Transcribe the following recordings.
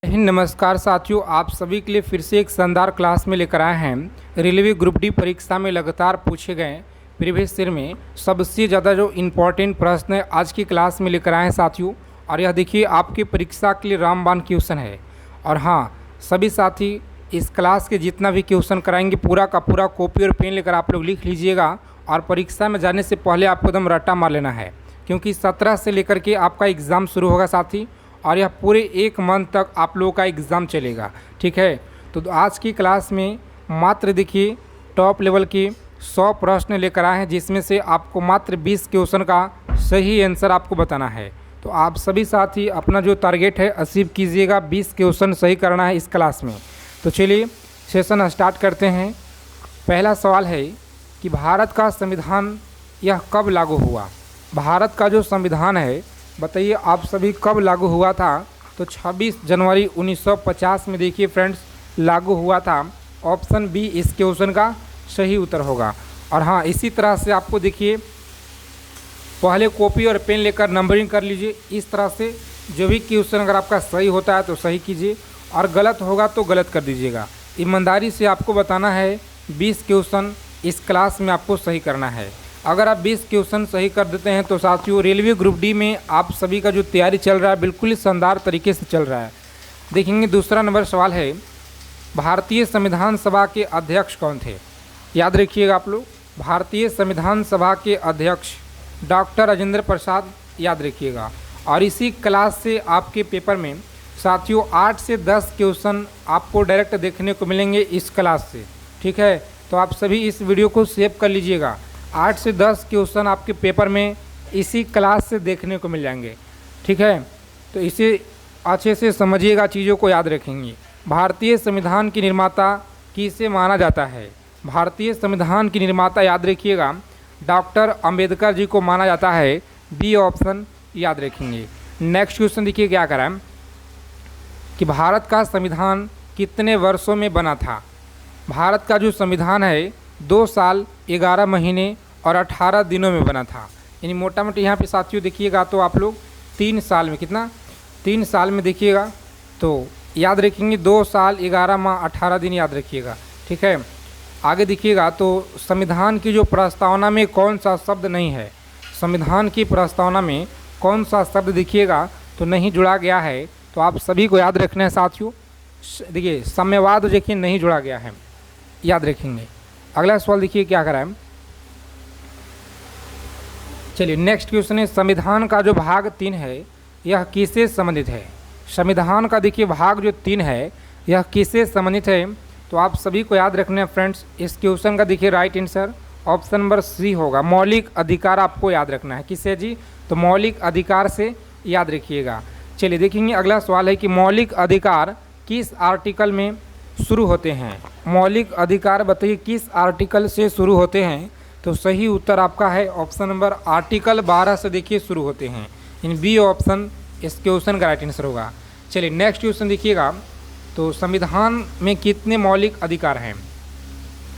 नमस्कार साथियों, आप सभी के लिए फिर से एक शानदार क्लास में लेकर आए हैं। रेलवे ग्रुप डी परीक्षा में लगातार पूछे गए प्रीवियस ईयर में सबसे ज़्यादा जो इम्पोर्टेंट प्रश्न है आज की क्लास में लेकर आए हैं साथियों। और यह देखिए आपकी परीक्षा के लिए रामबाण क्वेश्चन है। और हाँ, सभी साथी इस क्लास के जितना भी क्वेश्चन कराएंगे पूरा का पूरा कॉपी और पेन लेकर आप लोग लिख लीजिएगा। और परीक्षा में जाने से पहले आपको एकदम रट्टा मार लेना है, क्योंकि 17 से लेकर के आपका एग्ज़ाम शुरू होगा साथी। और यह पूरे एक मंथ तक आप लोगों का एग्ज़ाम चलेगा, ठीक है। तो आज की क्लास में मात्र देखिए टॉप लेवल के 100 प्रश्न लेकर आए हैं, जिसमें से आपको मात्र 20 क्वेश्चन का सही आंसर आपको बताना है। तो आप सभी साथी अपना जो टारगेट है अचीव कीजिएगा, 20 क्वेश्चन सही करना है इस क्लास में। तो चलिए सेशन स्टार्ट करते हैं। पहला सवाल है कि भारत का संविधान यह कब लागू हुआ। भारत का जो संविधान है बताइए आप सभी कब लागू हुआ था। तो 26 जनवरी 1950 में देखिए फ्रेंड्स लागू हुआ था। ऑप्शन बी इस क्वेश्चन का सही उत्तर होगा। और हाँ, इसी तरह से आपको देखिए पहले कॉपी और पेन लेकर नंबरिंग कर लीजिए। इस तरह से जो भी क्वेश्चन अगर आपका सही होता है तो सही कीजिए और गलत होगा तो गलत कर दीजिएगा। ईमानदारी से आपको बताना है 20 क्वेश्चन इस क्लास में आपको सही करना है। अगर आप 20 क्वेश्चन सही कर देते हैं तो साथियों रेलवे ग्रुप डी में आप सभी का जो तैयारी चल रहा है बिल्कुल ही शानदार तरीके से चल रहा है। देखेंगे दूसरा नंबर सवाल है, भारतीय संविधान सभा के अध्यक्ष कौन थे। याद रखिएगा आप लोग, भारतीय संविधान सभा के अध्यक्ष डॉक्टर राजेंद्र प्रसाद, याद रखिएगा। और इसी क्लास से आपके पेपर में साथियों 8 से 10 क्वेश्चन आपको डायरेक्ट देखने को मिलेंगे इस क्लास से, ठीक है। तो आप सभी इस वीडियो को सेव कर लीजिएगा। 8 से 10 क्वेश्चन आपके पेपर में इसी क्लास से देखने को मिल जाएंगे, ठीक है। तो इसे अच्छे से समझिएगा, चीज़ों को याद रखेंगे। भारतीय संविधान की निर्माता किसे माना जाता है। भारतीय संविधान की निर्माता याद रखिएगा डॉक्टर अंबेडकर जी को माना जाता है। बी ऑप्शन याद रखेंगे। नेक्स्ट क्वेश्चन देखिए क्या करा है कि भारत का संविधान कितने वर्षों में बना था। भारत का जो संविधान है 2 साल 11 महीने और 18 दिनों में बना था। यानी मोटा मोटी यहाँ पे साथियों देखिएगा तो आप लोग 3 साल में, कितना 3 साल में देखिएगा तो याद रखेंगे 2 साल 11 माह 18 दिन, याद रखिएगा, ठीक है। आगे देखिएगा तो संविधान की जो प्रस्तावना में कौन सा शब्द नहीं है। संविधान की प्रस्तावना में कौन सा शब्द देखिएगा तो नहीं जुड़ा गया है। तो आप सभी को याद रखना है साथियों। देखिए साम्यवाद देखिए नहीं जुड़ा गया है, याद रखेंगे। अगला सवाल देखिए क्या करा है। चलिए नेक्स्ट क्वेश्चन है, संविधान का जो भाग 3 है यह किससे संबंधित है। संविधान का देखिए भाग जो 3 है यह किससे संबंधित है। तो आप सभी को याद रखना है फ्रेंड्स। इस क्वेश्चन का देखिए right answer option number C होगा। मौलिक अधिकार आपको याद रखना है। किससे जी, तो मौलिक अधिकार से, याद रखिएगा। चलिए देखेंगे अगला सवाल है कि मौलिक अधिकार किस आर्टिकल में शुरू होते हैं। मौलिक अधिकार बताइए किस आर्टिकल से शुरू होते हैं। तो सही उत्तर आपका है ऑप्शन नंबर आर्टिकल 12 से देखिए शुरू होते हैं। इन बी ऑप्शन इस क्वेश्चन का राइट आंसर होगा। चलिए नेक्स्ट क्वेश्चन देखिएगा तो संविधान में कितने मौलिक अधिकार हैं।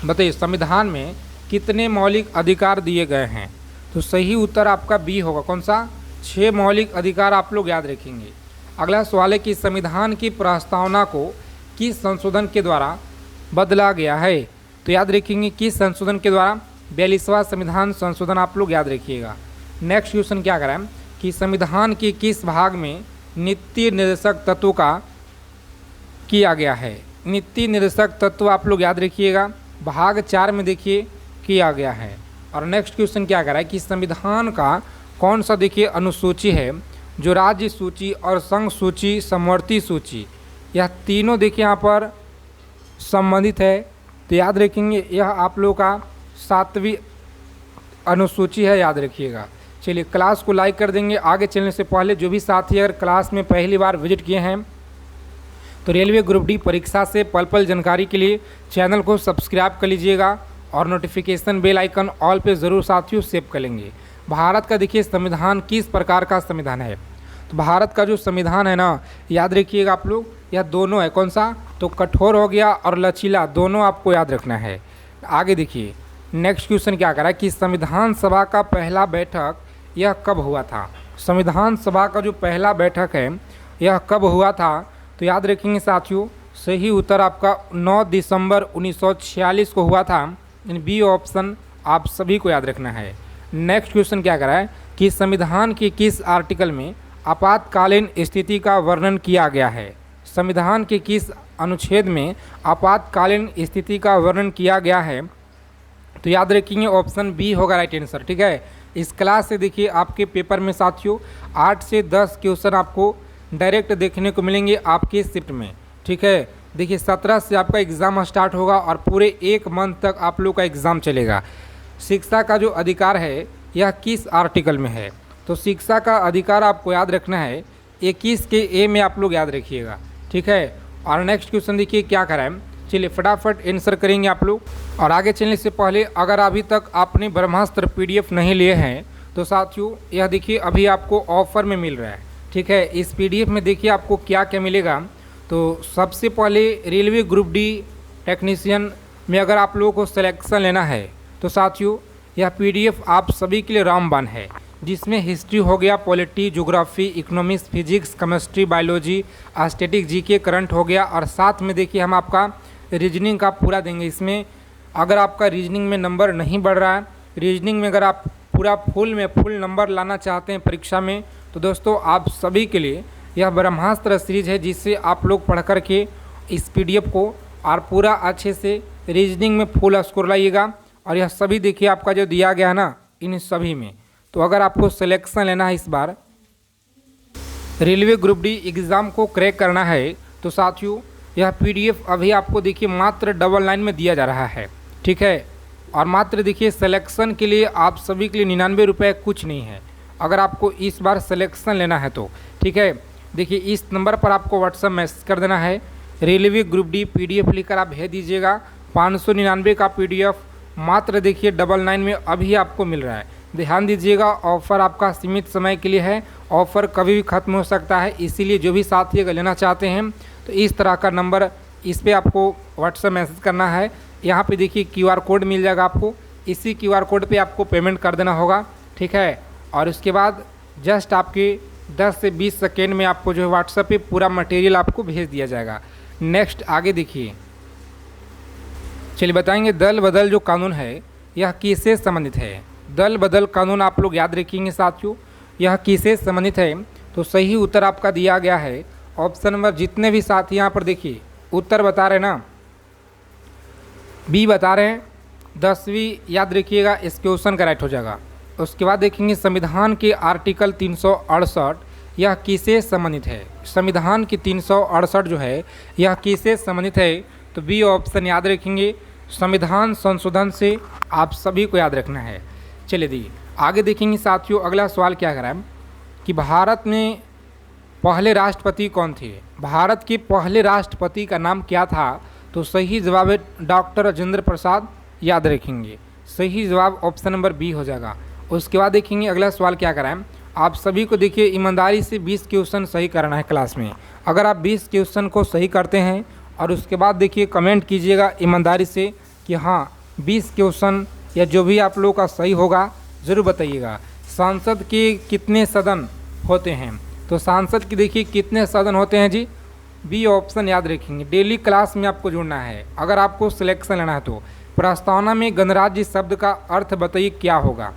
बताइए संविधान में कितने मौलिक अधिकार दिए गए हैं। तो सही उत्तर आपका बी होगा। कौन सा, 6 मौलिक अधिकार आप लोग याद रखेंगे। अगला सवाल है कि संविधान की प्रस्तावना को किस संशोधन के द्वारा बदला गया है। तो याद रखेंगे किस संशोधन के द्वारा, 42वां संविधान संशोधन आप लोग याद रखिएगा। नेक्स्ट क्वेश्चन क्या करें कि संविधान के किस भाग में नीति निर्देशक तत्वों का किया गया है। नीति निर्देशक तत्व आप लोग याद रखिएगा भाग 4 में देखिए किया गया है। और नेक्स्ट क्वेश्चन क्या कर रहा है कि संविधान का कौन सा देखिए अनुसूची है जो राज्य सूची और संघ सूची समवर्ती सूची यह तीनों देखिए यहाँ पर संबंधित है। तो याद रखेंगे यह आप लोगों का 7वीं अनुसूची है, याद रखिएगा। चलिए क्लास को लाइक कर देंगे। आगे चलने से पहले जो भी साथी अगर क्लास में पहली बार विजिट किए हैं तो रेलवे ग्रुप डी परीक्षा से पल पल जानकारी के लिए चैनल को सब्सक्राइब कर लीजिएगा और नोटिफिकेशन बेल आइकन ऑल पे ज़रूर साथियों सेव कर लेंगे। भारत का देखिए संविधान किस प्रकार का संविधान है। तो भारत का जो संविधान है ना, याद रखिएगा आप लोग, यह दोनों है। कौन सा, तो कठोर हो गया और लचीला, दोनों आपको याद रखना है। आगे देखिए नेक्स्ट क्वेश्चन क्या करा कि संविधान सभा का पहला बैठक यह कब हुआ था। संविधान सभा का जो पहला बैठक है यह कब हुआ था। तो याद रखेंगे साथियों, सही उत्तर आपका 9 दिसंबर 1946 को हुआ था। बी ऑप्शन आप सभी को याद रखना है। नेक्स्ट क्वेश्चन क्या करा है कि संविधान के किस आर्टिकल में आपातकालीन स्थिति का वर्णन किया गया है। संविधान के किस अनुच्छेद में आपातकालीन स्थिति का वर्णन किया गया है। तो याद रखिए ऑप्शन बी होगा राइट आंसर। ठीक है, इस क्लास से देखिए आपके पेपर में साथियों 8 से 10 क्वेश्चन आपको डायरेक्ट देखने को मिलेंगे आपके शिफ्ट में। ठीक है, देखिए 17 से आपका एग्ज़ाम स्टार्ट होगा और पूरे 1 मंथ तक आप लोग का एग्ज़ाम चलेगा। शिक्षा का जो अधिकार है यह किस आर्टिकल में है। तो शिक्षा का अधिकार आपको याद रखना है 21 के ए में आप लोग याद रखिएगा। ठीक है, और नेक्स्ट क्वेश्चन देखिए क्या कराएं। चलिए फटाफट आंसर करेंगे आप लोग। और आगे चलने से पहले अगर अभी तक आपने ब्रह्मास्त्र PDF नहीं लिए हैं तो साथियों यह देखिए अभी आपको ऑफर में मिल रहा है। ठीक है, इस PDF में देखिए आपको क्या क्या मिलेगा। तो सबसे पहले रेलवे ग्रुप डी टेक्नीशियन में अगर आप लोगों को सिलेक्शन लेना है तो साथियों यह PDF आप सभी के लिए रामबाण है, जिसमें हिस्ट्री हो गया, polity, geography, economics, physics, chemistry, biology, static, GK, current हो गया। और साथ में देखिए हम आपका रीजनिंग का पूरा देंगे। इसमें अगर आपका रीजनिंग में नंबर नहीं बढ़ रहा है, रीजनिंग में अगर आप पूरा फुल नंबर लाना चाहते हैं परीक्षा में, तो दोस्तों आप सभी के लिए यह ब्रह्मास्त्र सीरीज है, जिससे आप लोग पढ़ कर के इस PDF को और पूरा अच्छे से रीजनिंग में फुल स्कोर लाइएगा। और यह सभी देखिए आपका जो दिया गया है ना इन सभी में। तो अगर आपको सिलेक्शन लेना है, इस बार रेलवे ग्रुप डी एग्ज़ाम को क्रैक करना है, तो साथियों यह PDF अभी आपको देखिए मात्र 99 में दिया जा रहा है। ठीक है, और मात्र देखिए सिलेक्शन के लिए आप सभी के लिए 99 रुपये कुछ नहीं है अगर आपको इस बार सिलेक्शन लेना है तो। ठीक है, देखिए इस नंबर पर आपको व्हाट्सएप मैसेज कर देना है, रेलवे ग्रुप डी PDF लिखकर आप भेज दीजिएगा। 599 का PDF मात्र देखिए 99 में अभी आपको मिल रहा है। ध्यान दीजिएगा, ऑफ़र आपका सीमित समय के लिए है, ऑफ़र कभी भी ख़त्म हो सकता है। इसीलिए जो भी साथी अगर लेना चाहते हैं तो इस तरह का नंबर इस पे आपको व्हाट्सएप मैसेज करना है। यहाँ पे देखिए QR कोड मिल जाएगा आपको, इसी QR कोड पे आपको पेमेंट कर देना होगा। ठीक है, और उसके बाद जस्ट आपके 10 से 20 सेकेंड में आपको जो है व्हाट्सएप पे पूरा मटेरियल आपको भेज दिया जाएगा। नेक्स्ट आगे देखिए, चलिए बताएंगे दल बदल जो कानून है यह किससे संबंधित है। दल बदल कानून आप लोग याद रखेंगे साथियों, यह किससे संबंधित है। तो सही उत्तर आपका दिया गया है ऑप्शन नंबर, जितने भी साथी यहाँ पर देखिए उत्तर बता रहे हैं ना, बी बता रहे हैं, 10वीं याद रखिएगा, इस क्वेश्चन का राइट हो जाएगा। उसके बाद देखेंगे संविधान के आर्टिकल 368 यह किससे संबंधित है। संविधान की 368 जो है यह किससे संबंधित है। तो बी ऑप्शन याद रखेंगे, संविधान संशोधन से आप सभी को याद रखना है। चलिए दी आगे देखेंगे साथियों, अगला सवाल क्या करा है कि भारत में पहले राष्ट्रपति कौन थे। भारत के पहले राष्ट्रपति का नाम क्या था। तो सही जवाब है डॉक्टर राजेंद्र प्रसाद, याद रखेंगे। सही जवाब ऑप्शन नंबर बी हो जाएगा। उसके बाद देखेंगे अगला सवाल क्या करा है। आप सभी को देखिए ईमानदारी से 20 क्वेश्चन सही करना है क्लास में। अगर आप 20 क्वेश्चन को सही करते हैं और उसके बाद देखिए कमेंट कीजिएगा ईमानदारी से कि हाँ 20 क्वेश्चन या जो भी आप लोगों का सही होगा ज़रूर बताइएगा। सांसद के कितने सदन होते हैं। तो सांसद की देखिए कितने सदन होते हैं जी, बी ऑप्शन याद रखेंगे। डेली क्लास में आपको जुड़ना है अगर आपको सिलेक्शन लेना है तो। प्रस्तावना में गणराज्य शब्द का अर्थ बताइए क्या होगा।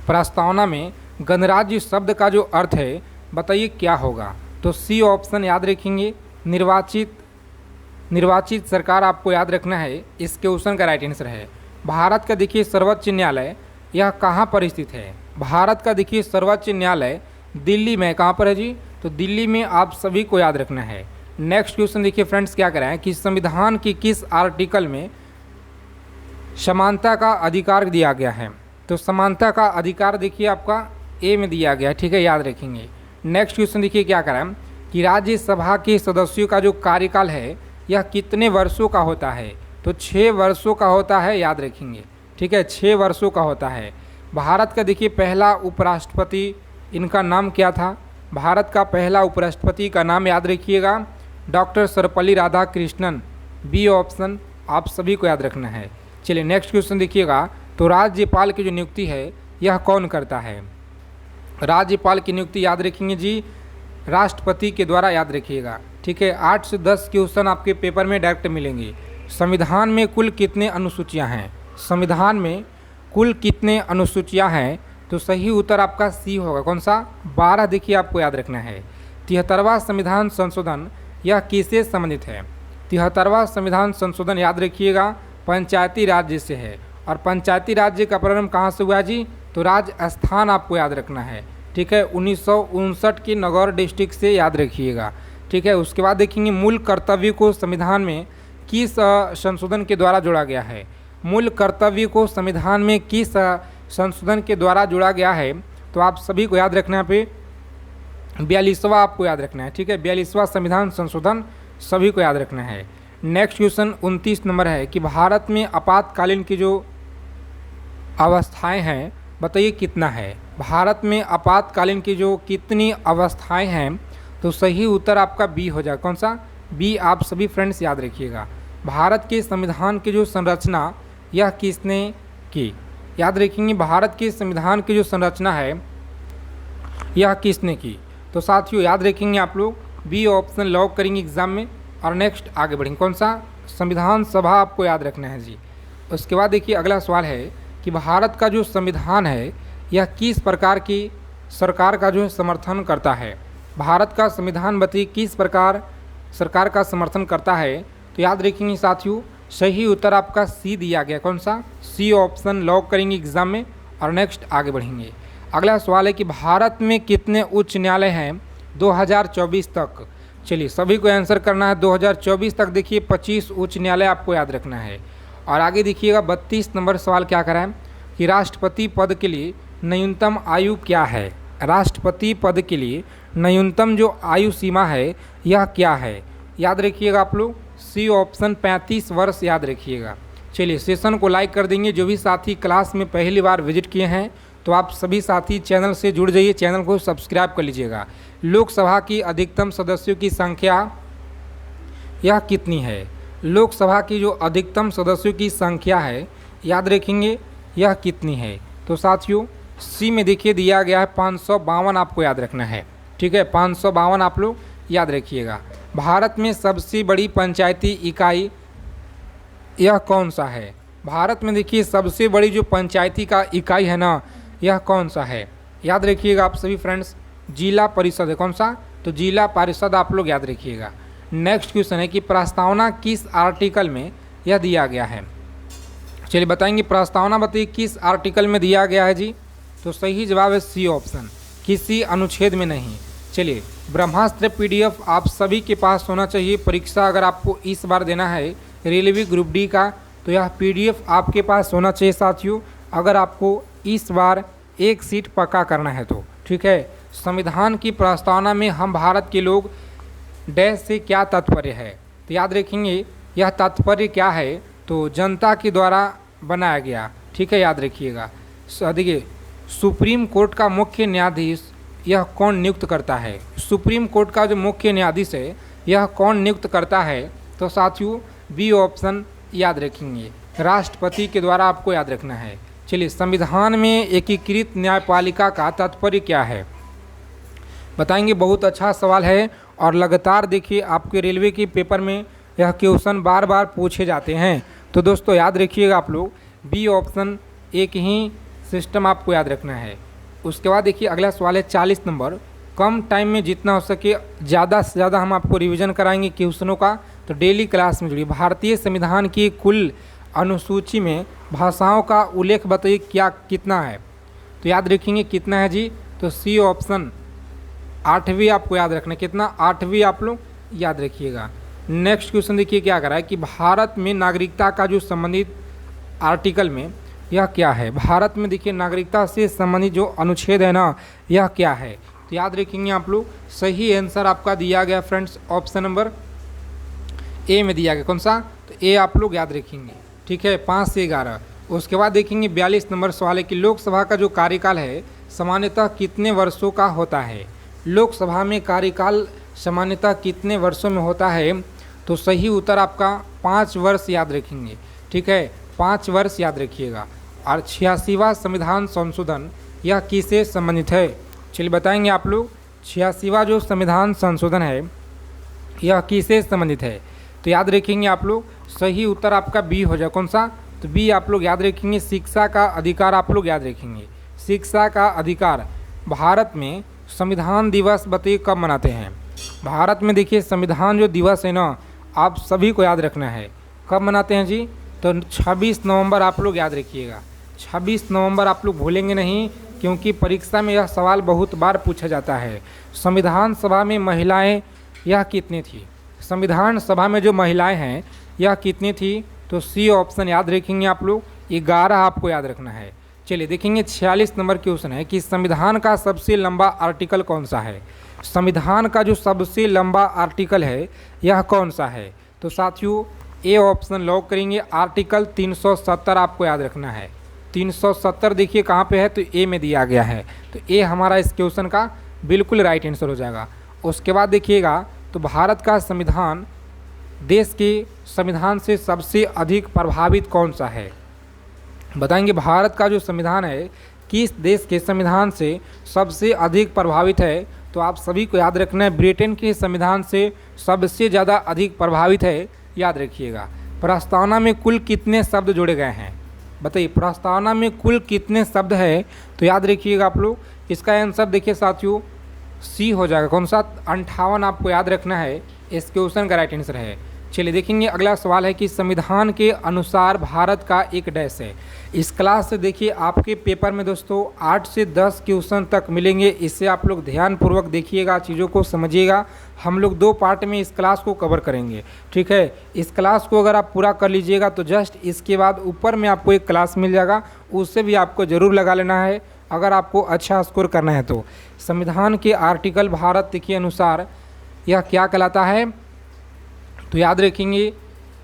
प्रस्तावना में गणराज्य शब्द का जो अर्थ है बताइए क्या होगा। तो सी ऑप्शन याद रखेंगे, निर्वाचित सरकार आपको याद रखना है। इस क्वेश्चन का राइट आंसर है। भारत का देखिए सर्वोच्च न्यायालय यह कहाँ पर स्थित है। भारत का देखिए सर्वोच्च न्यायालय दिल्ली में, कहाँ पर है जी। तो दिल्ली में आप सभी को याद रखना है। नेक्स्ट क्वेश्चन देखिए फ्रेंड्स क्या कराएं कि संविधान की किस आर्टिकल में समानता का अधिकार दिया गया है। तो समानता का अधिकार देखिए आपका ए में दिया गया है। ठीक है, याद रखेंगे। नेक्स्ट क्वेश्चन देखिए क्या कराएं कि राज्यसभा के सदस्यों का जो कार्यकाल है यह कितने वर्षों का होता है। तो 6 वर्षों का होता है, याद रखेंगे। ठीक है, 6 वर्षों का होता है। भारत का देखिए पहला उपराष्ट्रपति, इनका नाम क्या था। भारत का पहला उपराष्ट्रपति का नाम याद रखिएगा doctor Sarvepalli Radhakrishnan, B option आप सभी को याद रखना है। चलिए नेक्स्ट क्वेश्चन देखिएगा। तो राज्यपाल की जो नियुक्ति है यह कौन करता है। राज्यपाल की नियुक्ति याद रखेंगे जी राष्ट्रपति के द्वारा, याद रखिएगा। ठीक है, 8 से 10 क्वेश्चन आपके पेपर में डायरेक्ट मिलेंगे। संविधान में कुल कितने अनुसूचियां हैं? संविधान में कुल कितने अनुसूचियां हैं? तो सही उत्तर आपका सी होगा। कौन सा? 12। देखिए आपको याद रखना है। 73वां संविधान संशोधन यह किससे संबंधित है? 73वां संविधान संशोधन याद रखिएगा पंचायती राज्य से है। और पंचायती राज्य का प्रारंभ कहाँ से हुआ जी? तो राजस्थान आपको याद रखना है। ठीक है, 1959 के नगौर डिस्ट्रिक्ट से याद रखिएगा। ठीक है, उसके बाद देखेंगे मूल कर्तव्य को संविधान में किस संशोधन के द्वारा जोड़ा गया है? मूल कर्तव्य को संविधान में किस संशोधन के द्वारा जोड़ा गया है? तो आप सभी को याद रखना है पे 42वां आपको याद रखना है। ठीक है, 42वां संविधान संशोधन सभी को याद रखना है। नेक्स्ट क्वेश्चन 29 नंबर है कि भारत में आपातकालीन की जो अवस्थाएं हैं बताइए कितना है? भारत में आपातकालीन की जो कितनी अवस्थाएं हैं? तो सही उत्तर आपका बी हो जाए। कौन सा? बी आप सभी फ्रेंड्स याद रखिएगा। भारत के संविधान की जो संरचना यह किसने की? याद रखेंगे भारत के संविधान की जो संरचना है यह किसने की? तो साथियों याद रखेंगे आप लोग बी ऑप्शन लॉक करेंगे एग्जाम में। और नेक्स्ट आगे बढ़ेंगे। कौन सा? संविधान सभा आपको याद रखना है जी। उसके बाद देखिए अगला सवाल है कि भारत का जो संविधान है यह किस प्रकार की सरकार का जो समर्थन करता है? भारत का संविधान बताइए किस प्रकार सरकार का समर्थन करता है? तो याद रखेंगे साथियों सही उत्तर आपका सी दिया गया। कौन सा? सी ऑप्शन लॉक करेंगे एग्जाम में। और नेक्स्ट आगे बढ़ेंगे। अगला सवाल है कि भारत में कितने उच्च न्यायालय हैं 2024 तक? चलिए सभी को आंसर करना है। 2024 तक देखिए 25 उच्च न्यायालय आपको याद रखना है। और आगे देखिएगा 32 नंबर सवाल क्या करा है कि राष्ट्रपति पद के लिए न्यूनतम आयु क्या है? राष्ट्रपति पद के लिए न्यूनतम जो आयु सीमा है यह क्या है? याद रखिएगा आप लोग सी ऑप्शन 35 वर्ष याद रखिएगा। चलिए सेशन को लाइक कर देंगे। जो भी साथी क्लास में पहली बार विजिट किए हैं तो आप सभी साथी चैनल से जुड़ जाइए, चैनल को सब्सक्राइब कर लीजिएगा। लोकसभा की अधिकतम सदस्यों की संख्या यह कितनी है? लोकसभा की जो अधिकतम सदस्यों की संख्या है याद रखेंगे यह कितनी है? तो साथियों सी में देखिए दिया गया है 552 आपको याद रखना है। ठीक है, 552 आप लोग याद रखिएगा। भारत में सबसे बड़ी पंचायती इकाई यह कौन सा है? भारत में देखिए सबसे बड़ी जो पंचायती का इकाई है ना यह कौन सा है? याद रखिएगा आप सभी फ्रेंड्स जिला परिषद है। कौन सा? तो जिला परिषद आप लोग याद रखिएगा। नेक्स्ट क्वेश्चन है कि प्रस्तावना किस आर्टिकल में यह दिया गया है? चलिए बताएंगे प्रस्तावना बताइए किस आर्टिकल में दिया गया है जी? तो सही जवाब है सी ऑप्शन किसी अनुच्छेद में नहीं। चलिए ब्रह्मास्त्र पीडीएफ आप सभी के पास होना चाहिए। परीक्षा अगर आपको इस बार देना है रेलवे ग्रुप डी का तो यह पीडीएफ आपके पास होना चाहिए साथियों, अगर आपको इस बार एक सीट पक्का करना है तो। ठीक है, संविधान की प्रस्तावना में हम भारत के लोग डैश से क्या तात्पर्य है? तो याद रखेंगे यह तात्पर्य क्या है? तो जनता के द्वारा बनाया गया। ठीक है, याद रखिएगा। देखिए सुप्रीम कोर्ट का मुख्य न्यायाधीश यह कौन नियुक्त करता है? सुप्रीम कोर्ट का जो मुख्य न्यायाधीश है यह कौन नियुक्त करता है? तो साथियों बी ऑप्शन याद रखेंगे राष्ट्रपति के द्वारा आपको याद रखना है। चलिए संविधान में एकीकृत न्यायपालिका का तात्पर्य क्या है? बताएंगे। बहुत अच्छा सवाल है और लगातार देखिए आपके रेलवे के पेपर में यह क्वेश्चन बार बार पूछे जाते हैं। तो दोस्तों याद रखिएगा आप लोग बी ऑप्शन एक ही सिस्टम आपको याद रखना है। उसके बाद देखिए अगला सवाल है 40 नंबर। कम टाइम में जितना हो सके ज़्यादा से ज़्यादा हम आपको रिवीजन कराएंगे क्वेश्चनों का, तो डेली क्लास में जुड़िए। भारतीय संविधान की कुल अनुसूची में भाषाओं का उल्लेख बताइए क्या कितना है? तो याद रखेंगे कितना है जी? तो सी ऑप्शन 8वीं आपको याद रखना। कितना? 8वीं आप लोग याद रखिएगा। नेक्स्ट क्वेश्चन देखिए क्या करा है कि भारत में नागरिकता का जो संबंधित आर्टिकल में यह क्या है? भारत में देखिए नागरिकता से संबंधित जो अनुच्छेद है ना यह क्या है? तो याद रखेंगे आप लोग सही आंसर आपका दिया गया फ्रेंड्स ऑप्शन नंबर ए में दिया गया। कौन सा? तो ए आप लोग याद रखेंगे। ठीक है, 5 से 11। उसके बाद देखेंगे 42 नंबर सवाल है कि लोकसभा का जो कार्यकाल है सामान्यतः कितने वर्षों का होता है? लोकसभा में कार्यकाल सामान्यतः कितने वर्षों में होता है? तो सही उत्तर आपका 5 वर्ष याद रखेंगे। ठीक है, 5 वर्ष याद रखिएगा। और 86वां संविधान संशोधन यह किससे संबंधित है? चलिए बताएंगे आप लोग 86वां जो संविधान संशोधन है यह किससे संबंधित है? तो याद रखेंगे आप लोग, सही उत्तर आपका बी हो जाए। कौन सा? तो बी आप लोग याद रखेंगे, शिक्षा का अधिकार आप लोग याद रखेंगे। शिक्षा का अधिकार। भारत में संविधान दिवस बताइए कब मनाते हैं? भारत में देखिए संविधान जो दिवस है ना, आप सभी को याद रखना है, कब मनाते हैं जी? तो 26 नवंबर आप लोग याद रखिएगा। 26 नवंबर आप लोग भूलेंगे नहीं, क्योंकि परीक्षा में यह सवाल बहुत बार पूछा जाता है। संविधान सभा में महिलाएं यह कितनी थी? संविधान सभा में जो महिलाएं हैं यह कितनी थी? तो सी ऑप्शन याद रखेंगे आप लोग, 11 आपको याद रखना है। चलिए देखेंगे 46 नंबर क्वेश्चन है कि संविधान का सबसे लंबा आर्टिकल कौन सा है? संविधान का जो सबसे लंबा आर्टिकल है यह कौन सा है? तो साथियों ए ऑप्शन लॉक करेंगे, आर्टिकल 370 आपको याद रखना है। 370 देखिए कहाँ पे है? तो ए में दिया गया है, तो ए हमारा इस क्वेश्चन का बिल्कुल राइट आंसर हो जाएगा। उसके बाद देखिएगा, तो भारत का संविधान देश के संविधान से सबसे अधिक प्रभावित कौन सा है? बताएंगे भारत का जो संविधान है किस देश के संविधान से सबसे अधिक प्रभावित है? तो आप सभी को याद रखना है, ब्रिटेन के संविधान से सबसे ज़्यादा अधिक प्रभावित है, याद रखिएगा। प्रस्तावना में कुल कितने शब्द जोड़े गए हैं? बताइए प्रस्तावना में कुल कितने शब्द है? तो याद रखिएगा आप लोग, इसका आंसर देखिए साथियों सी हो जाएगा। कौन सा? 58 आपको याद रखना है, इस क्वेश्चन का राइट आंसर है। चलिए देखेंगे अगला सवाल है कि संविधान के अनुसार भारत का एक डैश है। इस क्लास से देखिए आपके पेपर में दोस्तों 8 से 10 क्वेश्चन तक मिलेंगे, इससे आप लोग ध्यानपूर्वक देखिएगा, चीज़ों को समझिएगा। हम लोग 2 पार्ट में इस क्लास को कवर करेंगे, ठीक है। इस क्लास को अगर आप पूरा कर लीजिएगा तो जस्ट इसके बाद ऊपर में आपको एक क्लास मिल जाएगा, उससे भी आपको ज़रूर लगा लेना है अगर आपको अच्छा स्कोर करना है तो। संविधान के आर्टिकल भारत के अनुसार यह क्या कहलाता है? तो याद रखेंगे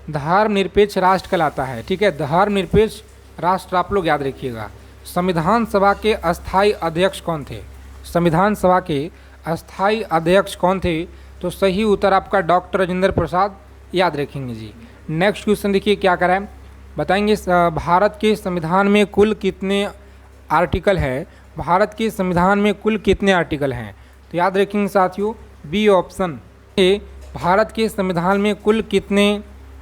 धर्मनिरपेक्ष राष्ट्र कहलाता है, ठीक है। धर्मनिरपेक्ष राष्ट्र आप लोग याद रखिएगा। संविधान सभा के अस्थाई अध्यक्ष कौन थे? संविधान सभा के अस्थाई अध्यक्ष कौन थे? तो सही उत्तर आपका डॉक्टर राजेंद्र प्रसाद, याद रखेंगे जी। नेक्स्ट क्वेश्चन देखिए क्या कराएं, बताएंगे भारत के संविधान में कुल कितने आर्टिकल है? भारत के संविधान में कुल कितने आर्टिकल हैं? तो याद रखेंगे साथियों बी ऑप्शन ए, भारत के संविधान में कुल कितने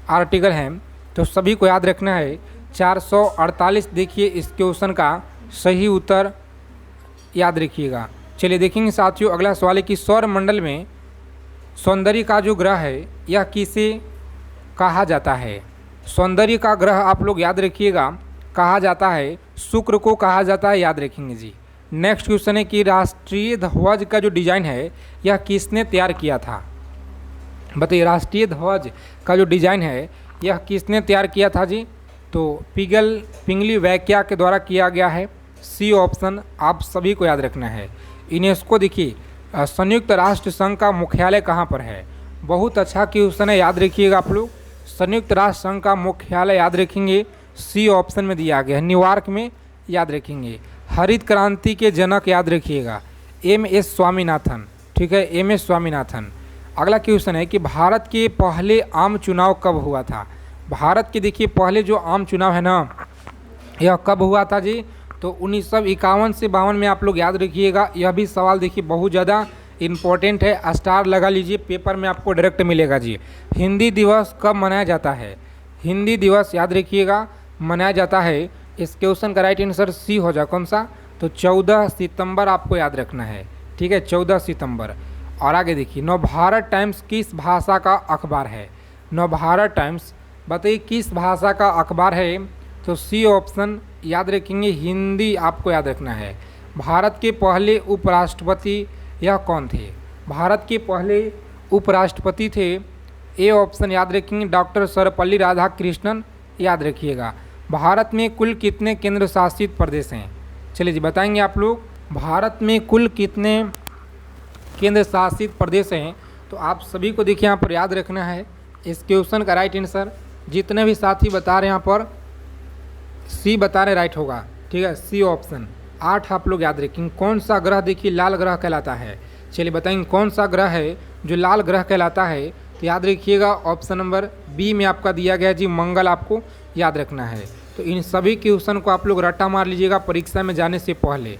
आर्टिकल हैं? तो सभी को याद रखना है 448। देखिए इस क्वेश्चन का सही उत्तर याद रखिएगा। चलिए देखेंगे साथियों अगला सवाल है कि सौरमंडल में सौंदर्य का जो ग्रह है यह किसे कहा जाता है? सौंदर्य का ग्रह आप लोग याद रखिएगा कहा जाता है शुक्र को कहा जाता है, याद रखेंगे जी। नेक्स्ट क्वेश्चन है कि राष्ट्रीय ध्वज का जो डिज़ाइन है यह किसने तैयार किया था? बताइए राष्ट्रीय ध्वज का जो डिज़ाइन है यह किसने तैयार किया था जी? तो पिंगली वैक्या के द्वारा किया गया है, सी ऑप्शन आप सभी को याद रखना है। यूनेस्को देखिए संयुक्त राष्ट्र संघ का मुख्यालय कहाँ पर है? बहुत अच्छा क्वेश्चन है, याद रखिएगा आप लोग। संयुक्त राष्ट्र संघ का मुख्यालय याद रखेंगे सी ऑप्शन में दिया गया है, न्यूयॉर्क में, याद रखेंगे। हरित क्रांति के जनक याद रखिएगा MS स्वामीनाथन, ठीक है, MS स्वामीनाथन। अगला क्वेश्चन है कि भारत के पहले आम चुनाव कब हुआ था? भारत के देखिए पहले जो आम चुनाव है ना यह कब हुआ था जी? तो 1951 से 52 में आप लोग याद रखिएगा। यह भी सवाल देखिए बहुत ज़्यादा इम्पोर्टेंट है, स्टार लगा लीजिए, पेपर में आपको डायरेक्ट मिलेगा जी। हिंदी दिवस कब मनाया जाता है? हिंदी दिवस याद रखिएगा मनाया जाता है, इस क्वेश्चन का राइट आंसर सी हो जाए। कौन सा? तो 14 सितंबर आपको याद रखना है, ठीक है, 14 सितंबर। और आगे देखिए नवभारत टाइम्स किस भाषा का अखबार है? नवभारत टाइम्स बताइए किस भाषा का अखबार है? तो सी ऑप्शन याद रखेंगे हिंदी आपको याद रखना है। भारत के पहले उपराष्ट्रपति यह कौन थे? भारत के पहले उपराष्ट्रपति थे, ए ऑप्शन याद रखेंगे डॉक्टर सर्वपल्ली राधाकृष्णन, याद रखिएगा। भारत में कुल कितने केंद्र शासित प्रदेश हैं? चलिए जी बताएंगे आप लोग भारत में कुल कितने केंद्र शासित प्रदेश हैं? तो आप सभी को देखिए यहाँ पर याद रखना है इस क्वेश्चन का राइट आंसर। जितने भी साथी बता रहे हैं यहाँ पर सी बता रहे राइट होगा, ठीक है, सी ऑप्शन 8 आप लोग याद रखेंगे। कौन सा ग्रह देखिए लाल ग्रह कहलाता है? चलिए बताएंगे कौन सा ग्रह है जो लाल ग्रह कहलाता है? तो याद रखिएगा ऑप्शन नंबर बी में आपका दिया गया जी मंगल, आपको याद रखना है। तो इन सभी क्वेश्चन को आप लोग रट्टा मार लीजिएगा परीक्षा में जाने से पहले।